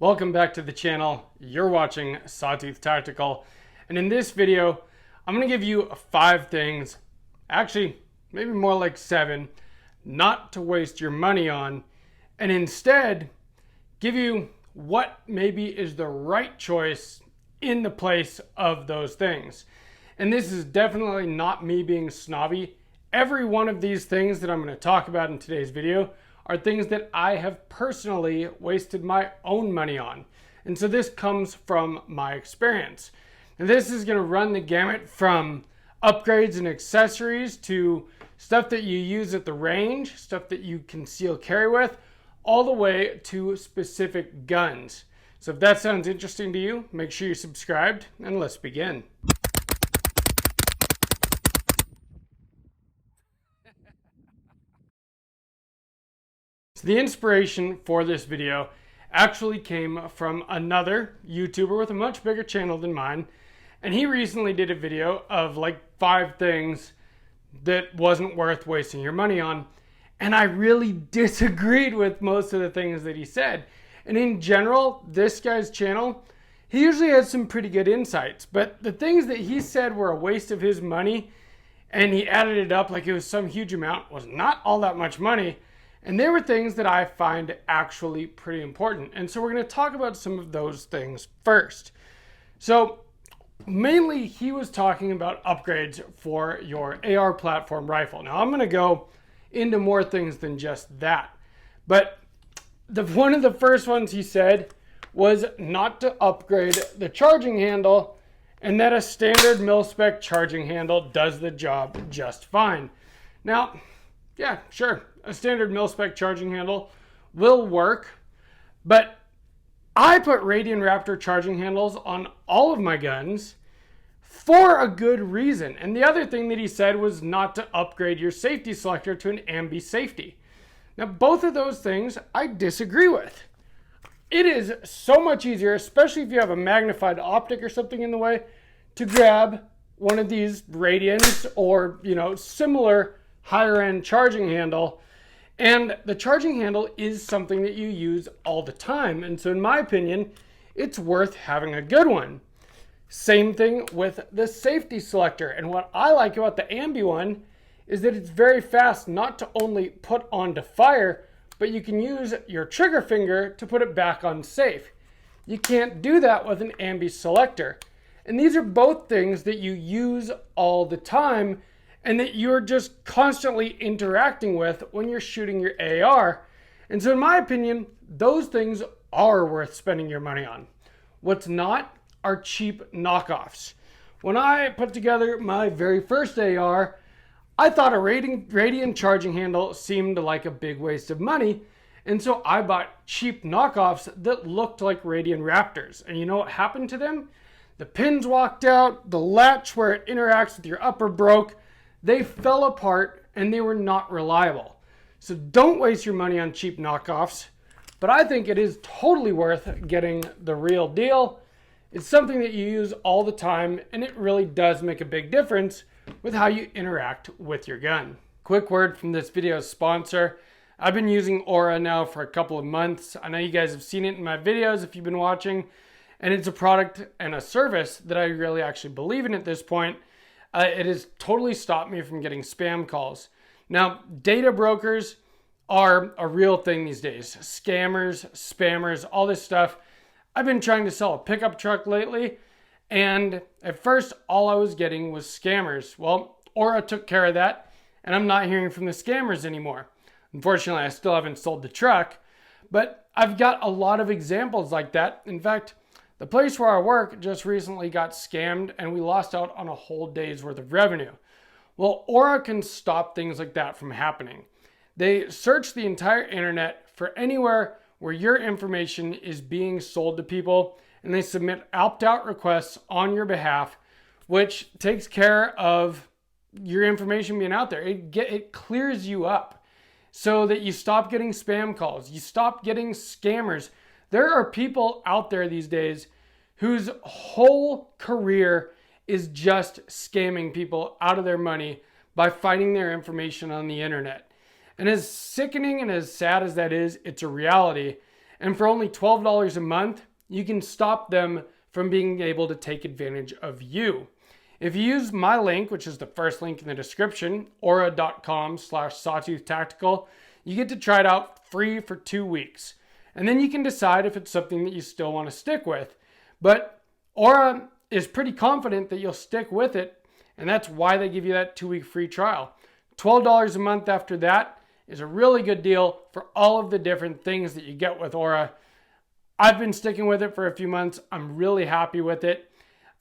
Welcome back to the channel. You're watching Sawtooth Tactical, and in this video I'm going to give you 5 things, actually maybe more like 7, not to waste your money on, and instead give you what maybe is the right choice in the place of those things. And this is definitely not me being snobby. Every one of these things that I'm going to talk about in today's video are things that I have personally wasted my own money on. And so this comes from my experience. And this is going to run the gamut from upgrades and accessories to stuff that you use at the range, stuff that you conceal carry with, all the way to specific guns. So if that sounds interesting to you, make sure you're subscribed and let's begin. So the inspiration for this video actually came from another YouTuber with a much bigger channel than mine. And he recently did a video of like 5 things that wasn't worth wasting your money on. And I really disagreed with most of the things that he said. And in general, this guy's channel, he usually has some pretty good insights. But the things that he said were a waste of his money, and he added it up like it was some huge amount, was not all that much money. And there were things that I find actually pretty important. And so we're going to talk about some of those things first. So mainly he was talking about upgrades for your AR platform rifle. Now I'm going to go into more things than just that. But one of the first ones he said was not to upgrade the charging handle, and that a standard mil-spec charging handle does the job just fine. Now, yeah, sure, a standard mil-spec charging handle will work, but I put Radian Raptor charging handles on all of my guns for a good reason. And the other thing that he said was not to upgrade your safety selector to an ambi safety. Now, both of those things I disagree with. It is so much easier, especially if you have a magnified optic or something in the way, to grab one of these Radians or, similar higher end charging handle. And the charging handle is something that you use all the time. And so in my opinion, it's worth having a good one. Same thing with the safety selector. And what I like about the ambi one is that it's very fast, not to only put on to fire, but you can use your trigger finger to put it back on safe. You can't do that with an ambi selector. And these are both things that you use all the time and that you're just constantly interacting with when you're shooting your AR. And so in my opinion, those things are worth spending your money on. What's not are cheap knockoffs. When I put together my very first AR, I thought a Radian charging handle seemed like a big waste of money. And so I bought cheap knockoffs that looked like Radian Raptors. And you know what happened to them? The pins walked out, the latch where it interacts with your upper broke. They fell apart and they were not reliable. So don't waste your money on cheap knockoffs, but I think it is totally worth getting the real deal. It's something that you use all the time, and it really does make a big difference with how you interact with your gun. Quick word from this video's sponsor. I've been using Aura now for a couple of months. I know you guys have seen it in my videos if you've been watching, and it's a product and a service that I really actually believe in at this point. It has totally stopped me from getting spam calls. Now, data brokers are a real thing these days. Scammers, spammers, all this stuff. I've been trying to sell a pickup truck lately, and at first all I was getting was scammers. Well, Aura took care of that, and I'm not hearing from the scammers anymore. Unfortunately, I still haven't sold the truck, but I've got a lot of examples like that. In fact, the place where I work just recently got scammed and we lost out on a whole day's worth of revenue. Well, Aura can stop things like that from happening. They search the entire internet for anywhere where your information is being sold to people, and they submit opt-out requests on your behalf, which takes care of your information being out there. It clears you up so that you stop getting spam calls. You stop getting scammers. There are people out there these days whose whole career is just scamming people out of their money by finding their information on the internet. And as sickening and as sad as that is, it's a reality. And for only $12 a month, you can stop them from being able to take advantage of you. If you use my link, which is the first link in the description, aura.com/sawtooth-tactical, you get to try it out free for 2 weeks. And then you can decide if it's something that you still want to stick with. But Aura is pretty confident that you'll stick with it, and that's why they give you that 2-week free trial. $12 a month after that is a really good deal for all of the different things that you get with Aura. I've been sticking with it for a few months. I'm really happy with it.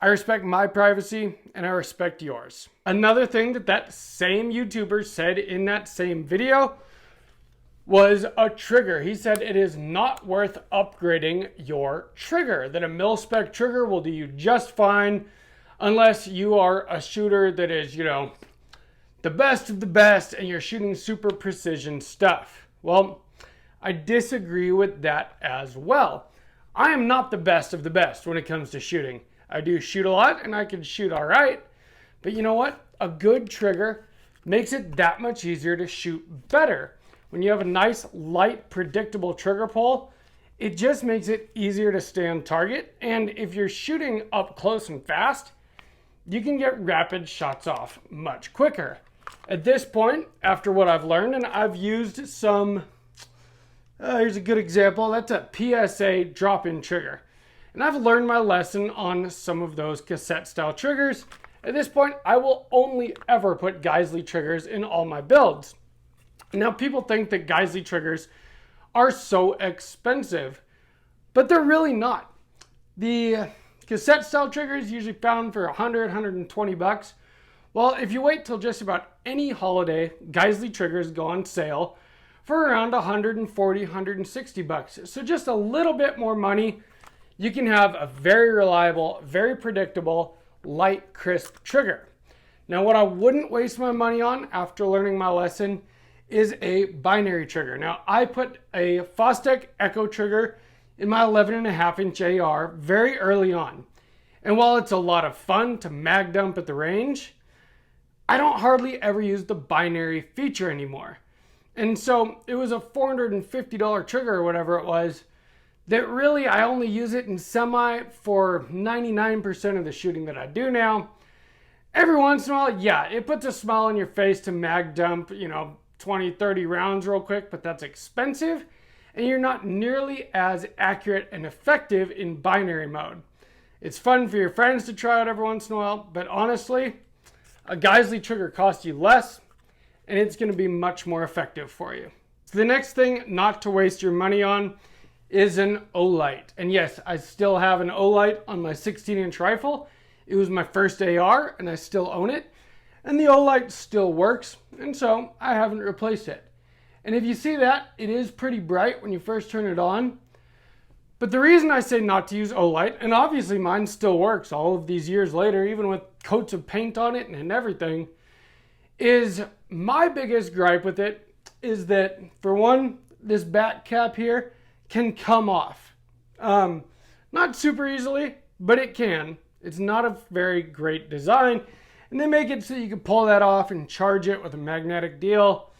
I respect my privacy and I respect yours. Another thing that same YouTuber said in that same video was a trigger. He said it is not worth upgrading your trigger, that a mil-spec trigger will do you just fine unless you are a shooter that is, the best of the best and you're shooting super precision stuff. Well, I disagree with that as well. I am not the best of the best when it comes to shooting. I do shoot a lot and I can shoot all right, but you know what? A good trigger makes it that much easier to shoot better. When you have a nice, light, predictable trigger pull, it just makes it easier to stay on target. And if you're shooting up close and fast, you can get rapid shots off much quicker. At this point, after what I've learned, and I've used some, here's a good example. That's a PSA drop-in trigger. And I've learned my lesson on some of those cassette-style triggers. At this point, I will only ever put Geisley triggers in all my builds. Now, people think that Geisley triggers are so expensive, but they're really not. The cassette style triggers usually found for $100, $120. Well, if you wait till just about any holiday, Geisley triggers go on sale for around $140, $160. So just a little bit more money, you can have a very reliable, very predictable, light, crisp trigger. Now, what I wouldn't waste my money on after learning my lesson is a binary trigger. Now, I put a Fostech Echo trigger in my 11.5-inch AR very early on. And while it's a lot of fun to mag dump at the range, I don't hardly ever use the binary feature anymore. And so it was a $450 trigger or whatever it was that really I only use it in semi for 99% of the shooting that I do now. Every once in a while, yeah, it puts a smile on your face to mag dump, 20, 30 rounds real quick, but that's expensive and you're not nearly as accurate and effective in binary mode. It's fun for your friends to try out every once in a while, but honestly, a Geisley trigger costs you less and it's going to be much more effective for you. So the next thing not to waste your money on is an Olight. And yes, I still have an Olight on my 16-inch rifle. It was my first AR and I still own it. And the Olight still works, and so I haven't replaced it. And if you see that, it is pretty bright when you first turn it on. But the reason I say not to use Olight, and obviously mine still works all of these years later, even with coats of paint on it and everything, is my biggest gripe with it is that, for one, this back cap here can come off. Not super easily, but it can. It's not a very great design. And they make it so you can pull that off and charge it with a magnetic deal.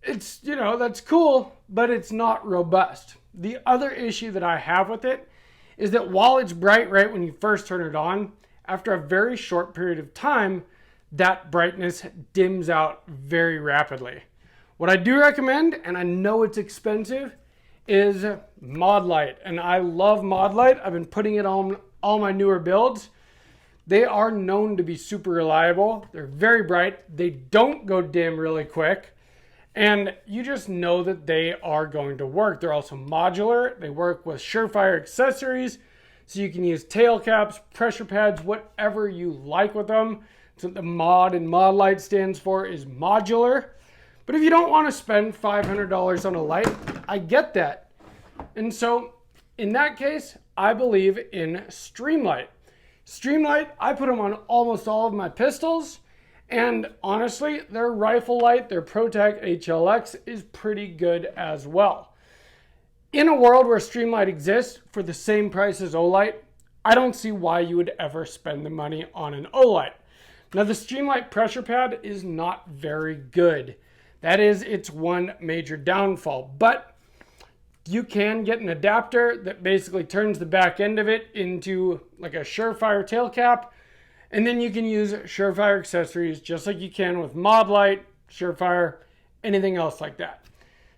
It's, that's cool, but it's not robust. The other issue that I have with it is that while it's bright right when you first turn it on, after a very short period of time, that brightness dims out very rapidly. What I do recommend, and I know it's expensive, is Mod Light. And I love Mod Light. I've been putting it on all my newer builds. They are known to be super reliable. They're very bright. They don't go dim really quick. And you just know that they are going to work. They're also modular. They work with surefire accessories. So you can use tail caps, pressure pads, whatever you like with them. So the mod and Mod Light stands for is modular. But if you don't want to spend $500 on a light, I get that. And so in that case, I believe in Streamlight. Streamlight, I put them on almost all of my pistols, and honestly, their rifle light, their ProTac HLX, is pretty good as well. In a world where Streamlight exists for the same price as Olight, I don't see why you would ever spend the money on an Olight. Now, the Streamlight pressure pad is not very good. That is its one major downfall, but You can get an adapter that basically turns the back end of it into like a Surefire tail cap, and then you can use Surefire accessories just like you can with Mod Light, Surefire, anything else like that.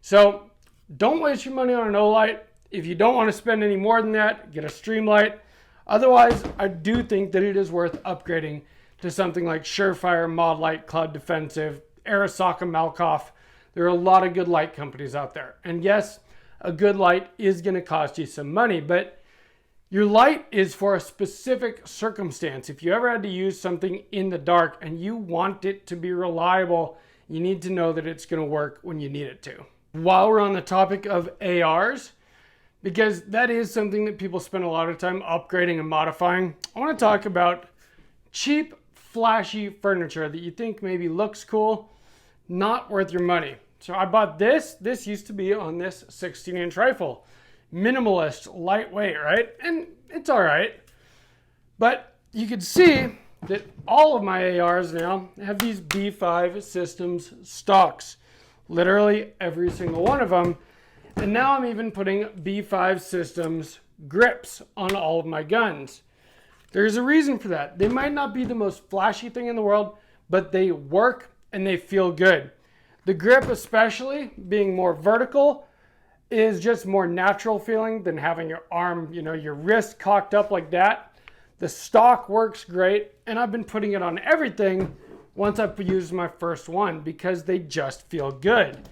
So don't waste your money on an Olight. If you don't want to spend any more than that, get a Streamlight. Otherwise, I do think that it is worth upgrading to something like Surefire, Mod Light, Cloud Defensive, Arasaka, Malkoff. There are a lot of good light companies out there. And yes, a good light is going to cost you some money, but your light is for a specific circumstance. If you ever had to use something in the dark and you want it to be reliable, you need to know that it's going to work when you need it to. While we're on the topic of ARs, because that is something that people spend a lot of time upgrading and modifying, I want to talk about cheap, flashy furniture that you think maybe looks cool, not worth your money. So I bought this. This used to be on this 16-inch rifle. Minimalist, lightweight, right? And it's all right. But you can see that all of my ARs now have these B5 Systems stocks. Literally every single one of them. And now I'm even putting B5 Systems grips on all of my guns. There's a reason for that. They might not be the most flashy thing in the world, but they work and they feel good. The grip, especially being more vertical, is just more natural feeling than having your arm, your wrist cocked up like that. The stock works great, and I've been putting it on everything once I've used my first one because they just feel good.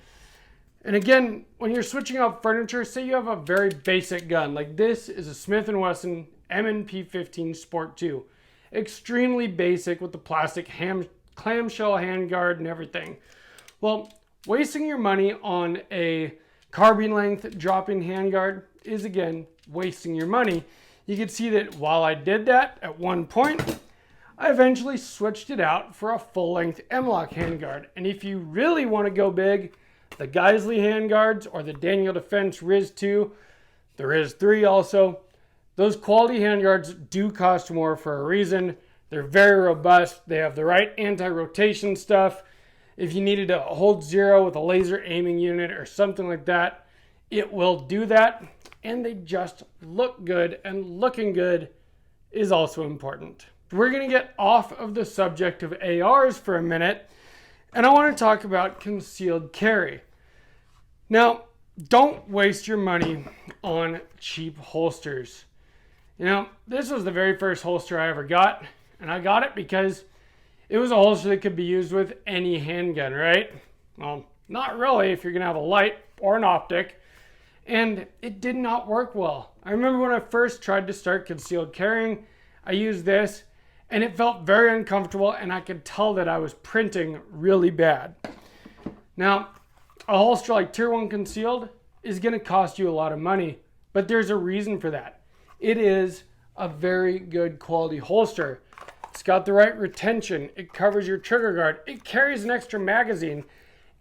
And again, when you're switching out furniture, say you have a very basic gun, like this is a Smith & Wesson M&P15 Sport 2. Extremely basic with the plastic clamshell handguard and everything. Well, wasting your money on a carbine length drop-in handguard is, again, wasting your money. You can see that while I did that at one point, I eventually switched it out for a full-length M-LOK handguard. And if you really want to go big, the Geisley handguards or the Daniel Defense RIS-2, the RIS-3 also, those quality handguards do cost more for a reason. They're very robust. They have the right anti-rotation stuff. If you needed to hold zero with a laser aiming unit or something like that, it will do that. And they just look good, and looking good is also important. We're going to get off of the subject of ARs for a minute, and I want to talk about concealed carry. Now, don't waste your money on cheap holsters. This was the very first holster I ever got, and I got it because it was a holster that could be used with any handgun, right? Well, not really if you're going to have a light or an optic. And it did not work well. I remember when I first tried to start concealed carrying, I used this, and it felt very uncomfortable, and I could tell that I was printing really bad. Now, a holster like Tier 1 Concealed is going to cost you a lot of money, but there's a reason for that. It is a very good quality holster. It's got the right retention. It covers your trigger guard. It carries an extra magazine.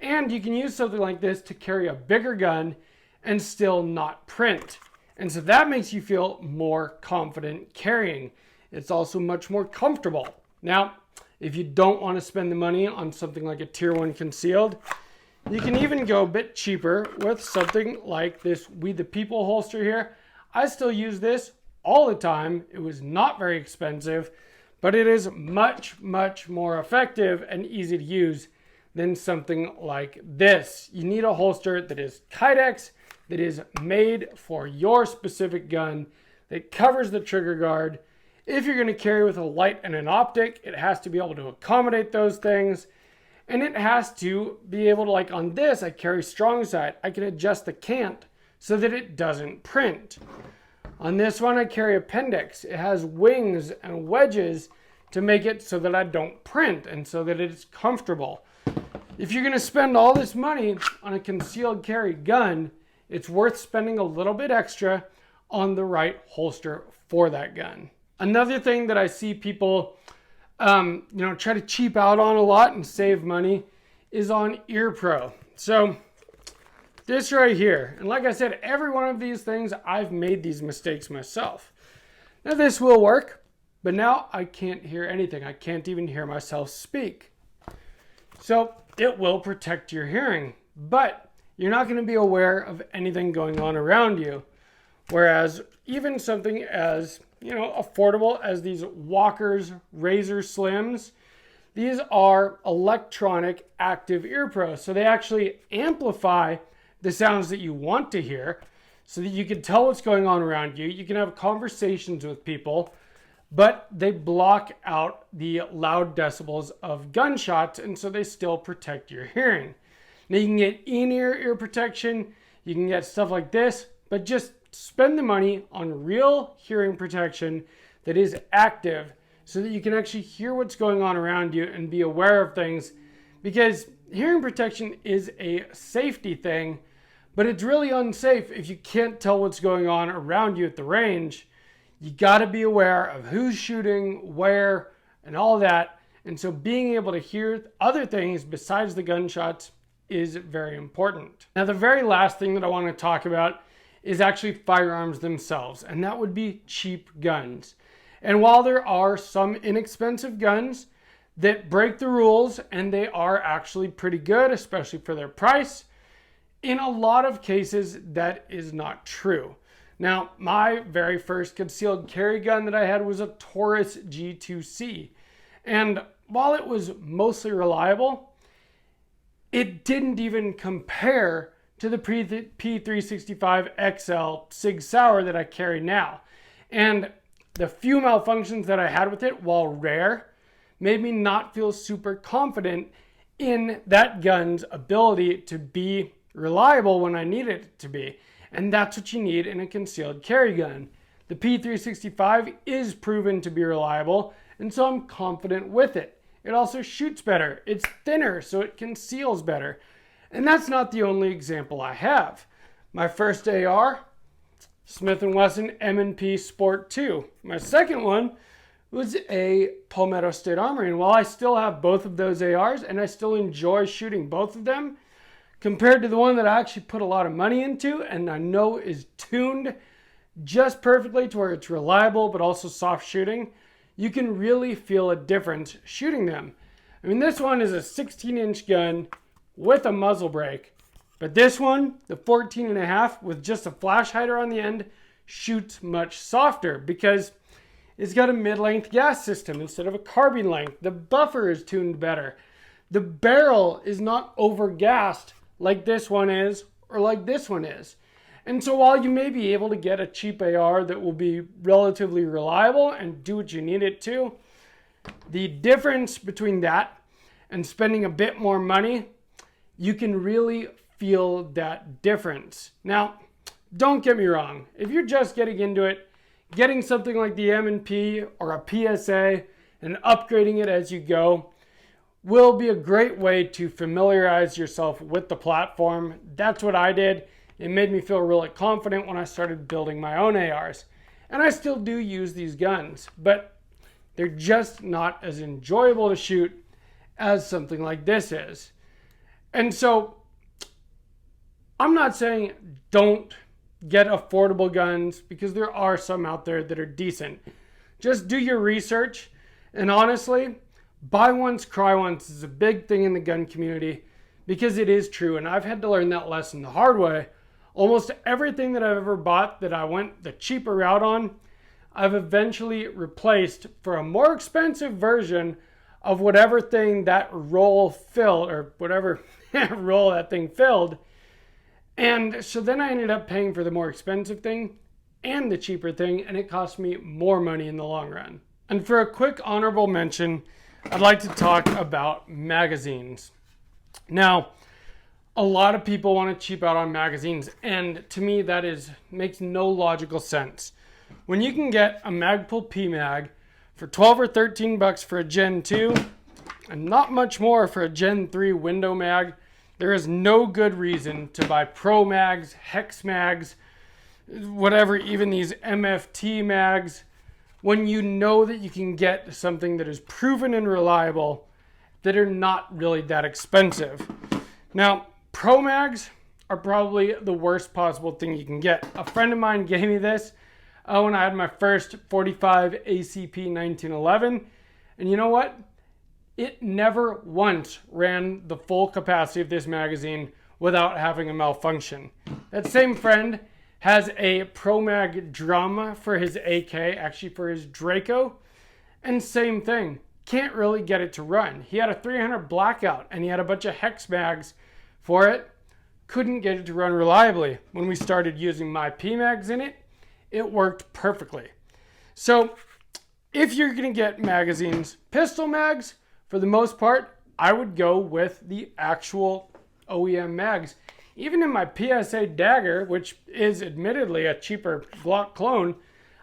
And you can use something like this to carry a bigger gun and still not print. And so that makes you feel more confident carrying. It's also much more comfortable. Now, if you don't want to spend the money on something like a Tier 1 Concealed, you can even go a bit cheaper with something like this We the People holster here. I still use this all the time. It was not very expensive, but it is much, much more effective and easy to use than something like this. You need a holster that is Kydex, that is made for your specific gun, that covers the trigger guard. If you're going to carry with a light and an optic, it has to be able to accommodate those things. And it has to be able to, like on this, I carry strong side. I can adjust the cant so that it doesn't print. On this one, I carry appendix. It has wings and wedges to make it so that I don't print and so that it's comfortable. If you're going to spend all this money on a concealed carry gun, it's worth spending a little bit extra on the right holster for that gun. Another thing that I see people try to cheap out on a lot and save money is on ear pro. So this right here, and like I said, every one of these things, I've made these mistakes myself. Now this will work, but now I can't hear anything. I can't even hear myself speak. So it will protect your hearing, but you're not going to be aware of anything going on around you. Whereas even something as, affordable as these Walker's Razor Slims, these are electronic active ear pros. So they actually amplify the sounds that you want to hear so that you can tell what's going on around you. You can have conversations with people, but they block out the loud decibels of gunshots, and so they still protect your hearing. Now you can get in-ear ear protection, you can get stuff like this, but just spend the money on real hearing protection that is active so that you can actually hear what's going on around you and be aware of things, because hearing protection is a safety thing, but it's really unsafe if you can't tell what's going on around you at the range. You got to be aware of who's shooting, where, and all that. And so being able to hear other things besides the gunshots is very important. Now, the very last thing that I want to talk about is actually firearms themselves, and that would be cheap guns. And while there are some inexpensive guns that break the rules and they are actually pretty good, especially for their price, in a lot of cases that is not true. Now, my very first concealed carry gun that I had was a Taurus G2C. And while it was mostly reliable, it didn't even compare to the P365 XL Sig Sauer that I carry now. And the few malfunctions that I had with it, while rare, made me not feel super confident in that gun's ability to be reliable when I needed it to be. And that's what you need in a concealed carry gun. The P365 is proven to be reliable, and so I'm confident with it. It also shoots better. It's thinner, so it conceals better. And that's not the only example I have. My first AR, Smith & Wesson M&P Sport 2. My second one was a Palmetto State Armory. And while I still have both of those ARs and I still enjoy shooting both of them, compared to the one that I actually put a lot of money into and I know is tuned just perfectly to where it's reliable but also soft shooting, you can really feel a difference shooting them. I mean, this one is a 16-inch gun with a muzzle brake, but this one, the 14.5 with just a flash hider on the end, shoots much softer because it's got a mid-length gas system instead of a carbine length. The buffer is tuned better. The barrel is not over-gassed like this one is or like this one is. And so while you may be able to get a cheap AR that will be relatively reliable and do what you need it to, the difference between that and spending a bit more money, you can really feel that difference. Now, don't get me wrong. If you're just getting into it, getting something like the M&P or a PSA and upgrading it as you go will be a great way to familiarize yourself with the platform. That's what I did. It made me feel really confident when I started building my own ARs. And I still do use these guns, but they're just not as enjoyable to shoot as something like this is. And so I'm not saying don't get affordable guns, because there are some out there that are decent. Just do your research, and honestly, buy once, cry once is a big thing in the gun community, because it is true, and I've had to learn that lesson the hard way. Almost everything that I've ever bought that I went the cheaper route on, I've eventually replaced for a more expensive version of whatever thing that roll filled, or whatever roll that thing filled. And so then I ended up paying for the more expensive thing and the cheaper thing, and it cost me more money in the long run. And for a quick honorable mention, I'd like to talk about magazines. Now, a lot of people want to cheap out on magazines, and to me that makes no logical sense. When you can get a Magpul PMag for 12 or 13 bucks for a Gen 2 and not much more for a Gen 3 window mag, there is no good reason to buy ProMags, Hex Mags, whatever, even these MFT mags, when you know that you can get something that is proven and reliable that are not really that expensive. Now, ProMags are probably the worst possible thing you can get. A friend of mine gave me this when I had my first 45 ACP 1911, and you know what? It never once ran the full capacity of this magazine without having a malfunction. That same friend has a ProMag drum for his AK, actually for his Draco, and same thing. Can't really get it to run. He had a 300 blackout and he had a bunch of hex mags for it. Couldn't get it to run reliably. When we started using my PMags in it, it worked perfectly. So if you're going to get magazines, pistol mags, for the most part, I would go with the actual OEM mags. Even in my PSA Dagger, which is admittedly a cheaper Glock clone,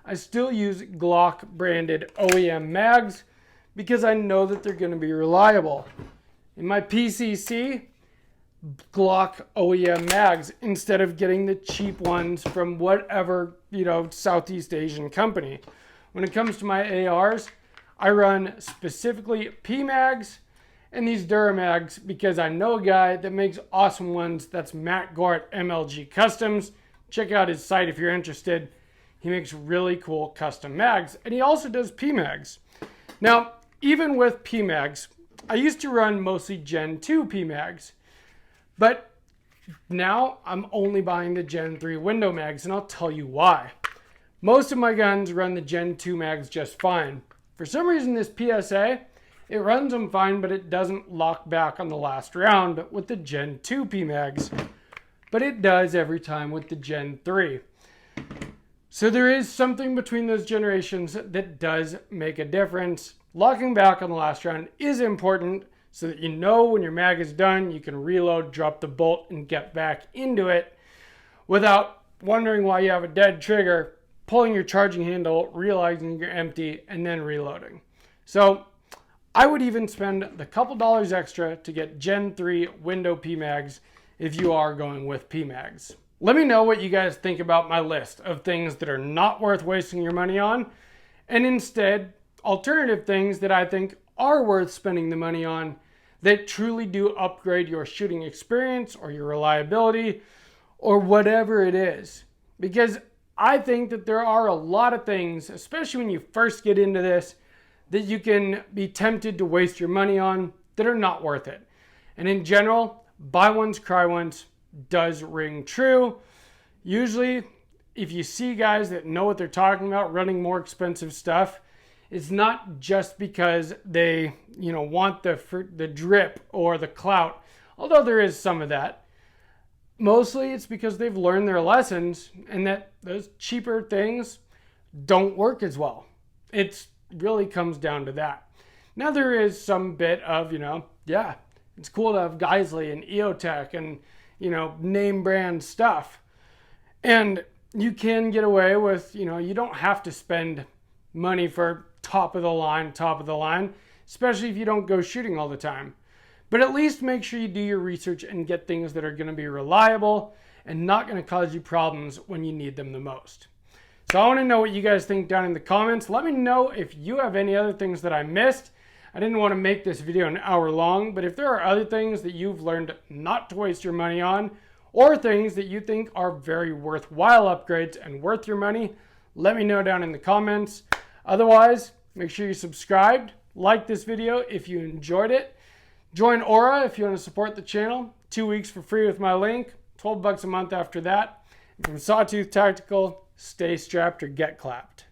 I still use Glock branded OEM mags because I know that they're going to be reliable. In my PCC, Glock OEM mags instead of getting the cheap ones from whatever, Southeast Asian company. When it comes to my ARs, I run specifically PMags and these Duramags because I know a guy that makes awesome ones. That's Matt Gort MLG Customs. Check out his site if you're interested. He makes really cool custom mags, and he also does PMags. Now, even with PMags, I used to run mostly Gen 2 PMags, but now I'm only buying the Gen 3 window mags, and I'll tell you why. Most of my guns run the Gen 2 mags just fine. For some reason, this PSA, it runs them fine, but it doesn't lock back on the last round with the Gen 2 PMags. But it does every time with the Gen 3. So there is something between those generations that does make a difference. Locking back on the last round is important so that you know when your mag is done, you can reload, drop the bolt, and get back into it without wondering why you have a dead trigger, pulling your charging handle, realizing you're empty, and then reloading. So I would even spend a couple dollars extra to get Gen 3 window PMags if you are going with PMags. Let me know what you guys think about my list of things that are not worth wasting your money on, and instead, alternative things that I think are worth spending the money on that truly do upgrade your shooting experience or your reliability or whatever it is. Because I think that there are a lot of things, especially when you first get into this, that you can be tempted to waste your money on that are not worth it. And in general, buy once, cry once does ring true. Usually, if you see guys that know what they're talking about running more expensive stuff, it's not just because they, want the drip or the clout, although there is some of that. Mostly it's because they've learned their lessons and that those cheaper things don't work as well. It really comes down to that. Now there is some bit of, it's cool to have Geisley and EOTech and, name brand stuff. And you can get away with, you don't have to spend money for top of the line, especially if you don't go shooting all the time. But at least make sure you do your research and get things that are going to be reliable and not going to cause you problems when you need them the most. So I want to know what you guys think down in the comments. Let me know if you have any other things that I missed. I didn't want to make this video an hour long, but if there are other things that you've learned not to waste your money on, or things that you think are very worthwhile upgrades and worth your money, let me know down in the comments. Otherwise, make sure you subscribed, like this video if you enjoyed it. Join Aura if you want to support the channel. 2 weeks for free with my link, $12 a month after that. And from Sawtooth Tactical, stay strapped or get clapped.